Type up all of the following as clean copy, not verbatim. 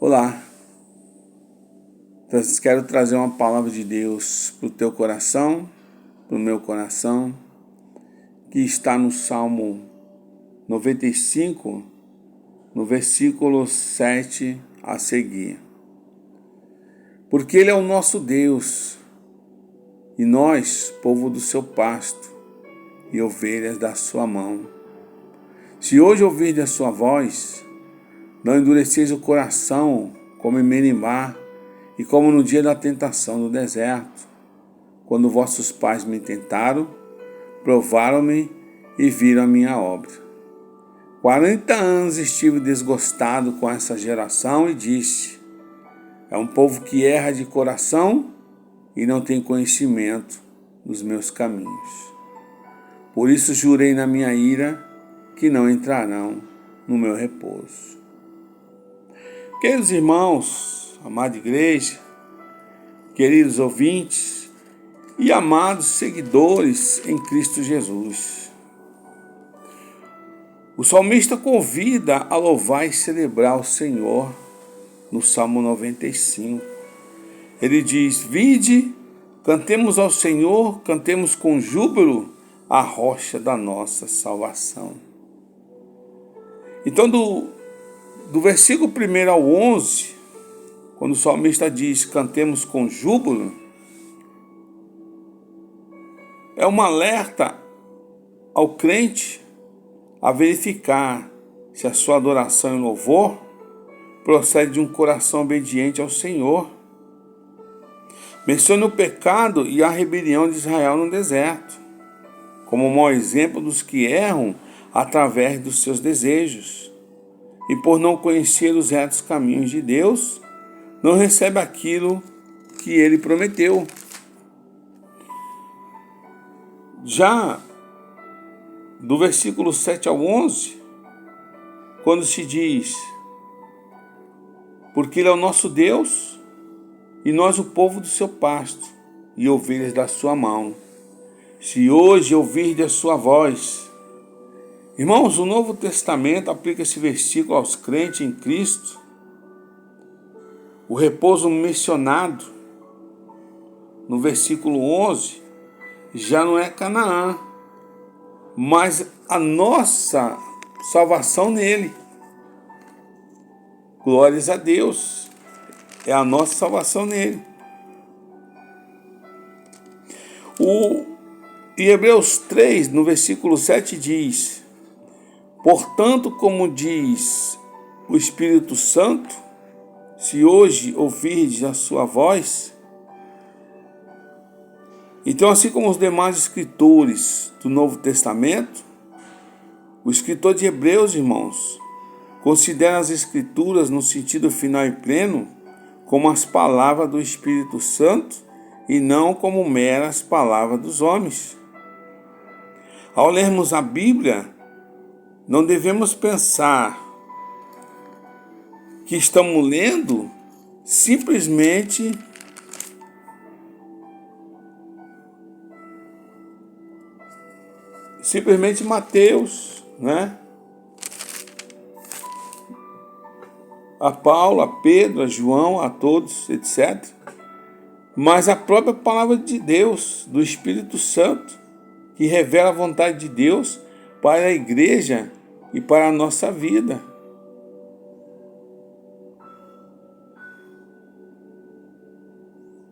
Olá, quero trazer uma palavra de Deus para o teu coração, para o meu coração, que está no Salmo 95, no versículo 7 a seguir. Porque Ele é o nosso Deus, e nós, povo do seu pasto, e ovelhas da sua mão. Se hoje ouvirdes a sua voz, não endureceis o coração como em Meribá, e como no dia da tentação no deserto, quando vossos pais me tentaram, provaram-me e viram a minha obra. 40 anos estive desgostado com essa geração e disse: é um povo que erra de coração e não tem conhecimento dos meus caminhos. Por isso jurei na minha ira que não entrarão no meu repouso. Queridos irmãos, amada igreja, queridos ouvintes e amados seguidores em Cristo Jesus, o salmista convida a louvar e celebrar o Senhor no Salmo 95. Ele diz: vinde, cantemos ao Senhor, cantemos com júbilo a rocha da nossa salvação. Então, do versículo 1 ao 11, quando o salmista diz cantemos com júbilo, é um alerta ao crente a verificar se a sua adoração e louvor procede de um coração obediente ao Senhor. Menciona o pecado e a rebelião de Israel no deserto, como um mau exemplo dos que erram através dos seus desejos, e por não conhecer os retos caminhos de Deus, não recebe aquilo que ele prometeu. Já do versículo 7 ao 11, quando se diz: porque Ele é o nosso Deus, e nós o povo do seu pasto, e ovelhas da sua mão. Se hoje ouvirdes a sua voz. Irmãos, o Novo Testamento aplica esse versículo aos crentes em Cristo. O repouso mencionado no versículo 11 já não é Canaã, mas a nossa salvação nele. Glórias a Deus, é a nossa salvação nele. Em Hebreus 3, no versículo 7 diz: portanto, como diz o Espírito Santo, se hoje ouvirdes a sua voz. Então, assim como os demais escritores do Novo Testamento, o escritor de Hebreus, irmãos, considera as Escrituras no sentido final e pleno como as palavras do Espírito Santo e não como meras palavras dos homens. Ao lermos a Bíblia, não devemos pensar que estamos lendo simplesmente Mateus, né? A Paulo, a Pedro, a João, a todos, etc. Mas a própria palavra de Deus, do Espírito Santo, que revela a vontade de Deus para a igreja e para a nossa vida.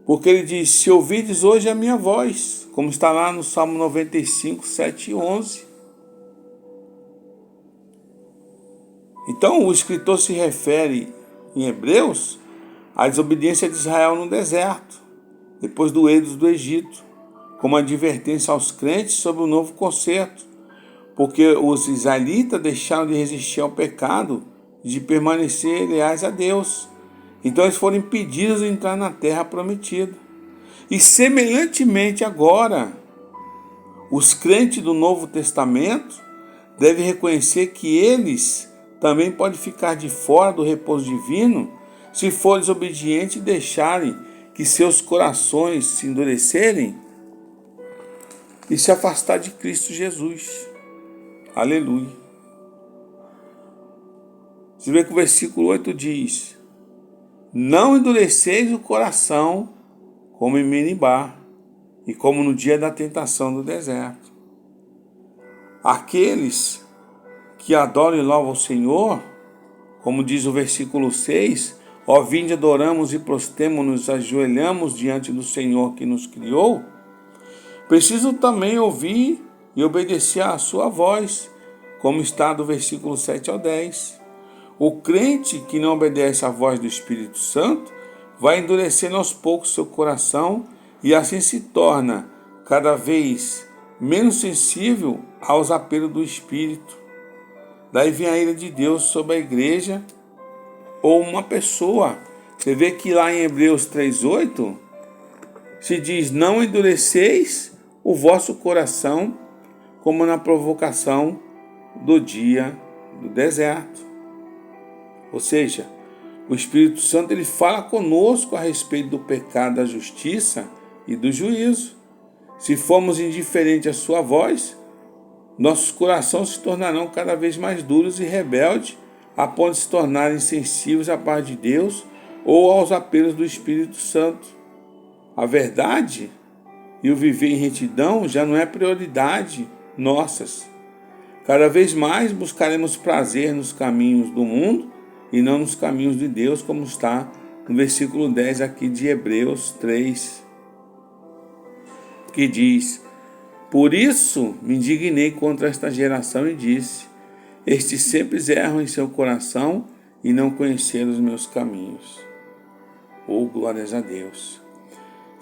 Porque ele diz: se ouvirdes hoje a minha voz, como está lá no Salmo 95, 7 e 11. Então o escritor se refere em Hebreus à desobediência de Israel no deserto, depois do êxodo do Egito, como advertência aos crentes sobre o novo concerto, porque os israelitas deixaram de resistir ao pecado e de permanecer leais a Deus. Então eles foram impedidos de entrar na terra prometida. E semelhantemente agora, os crentes do Novo Testamento devem reconhecer que eles também podem ficar de fora do repouso divino se forem desobedientes e deixarem que seus corações se endurecerem e se afastar de Cristo Jesus. Aleluia. Você vê que o versículo 8 diz: não endureceis o coração como em Meribá, e como no dia da tentação do deserto. Aqueles que adoram e louvam o Senhor, como diz o versículo 6, ó vinde, adoramos e prostemo-nos, ajoelhamos diante do Senhor que nos criou, precisam também ouvir e obedecer à sua voz, como está do versículo 7 ao 10. O crente que não obedece à voz do Espírito Santo vai endurecendo aos poucos seu coração e assim se torna cada vez menos sensível aos apelos do Espírito. Daí vem a ira de Deus sobre a igreja ou uma pessoa. Você vê que lá em Hebreus 3:8 se diz: não endureceis o vosso coração como na provocação do dia do deserto. Ou seja, o Espírito Santo ele fala conosco a respeito do pecado, da justiça e do juízo. Se formos indiferentes à sua voz, nossos corações se tornarão cada vez mais duros e rebeldes, a ponto de se tornarem insensíveis à paz de Deus ou aos apelos do Espírito Santo. A verdade e o viver em retidão já não é prioridade nossas. Cada vez mais buscaremos prazer nos caminhos do mundo e não nos caminhos de Deus, como está no versículo 10 aqui de Hebreus 3, que diz: por isso me indignei contra esta geração e disse: estes sempre erram em seu coração e não conheceram os meus caminhos. Oh, glórias a Deus.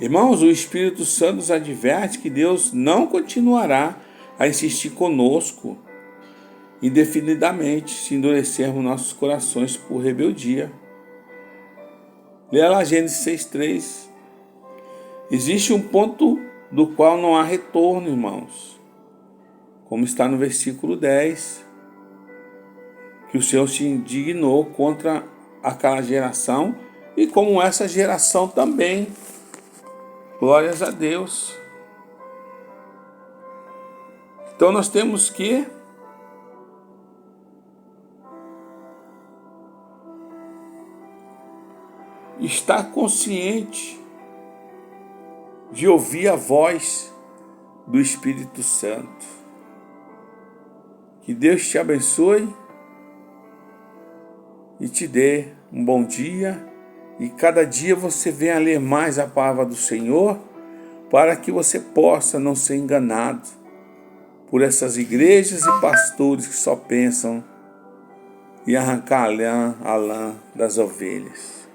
Irmãos, o Espírito Santo nos adverte que Deus não continuará a insistir conosco indefinidamente se endurecermos nossos corações por rebeldia. Leia lá Gênesis 6:3. Existe um ponto do qual não há retorno, irmãos, como está no versículo 10, que o Senhor se indignou contra aquela geração e como essa geração também. Glórias a Deus. Então nós temos que estar consciente de ouvir a voz do Espírito Santo. Que Deus te abençoe e te dê um bom dia, e cada dia você venha ler mais a palavra do Senhor, para que você possa não ser enganado por essas igrejas e pastores que só pensam em arrancar a lã das ovelhas.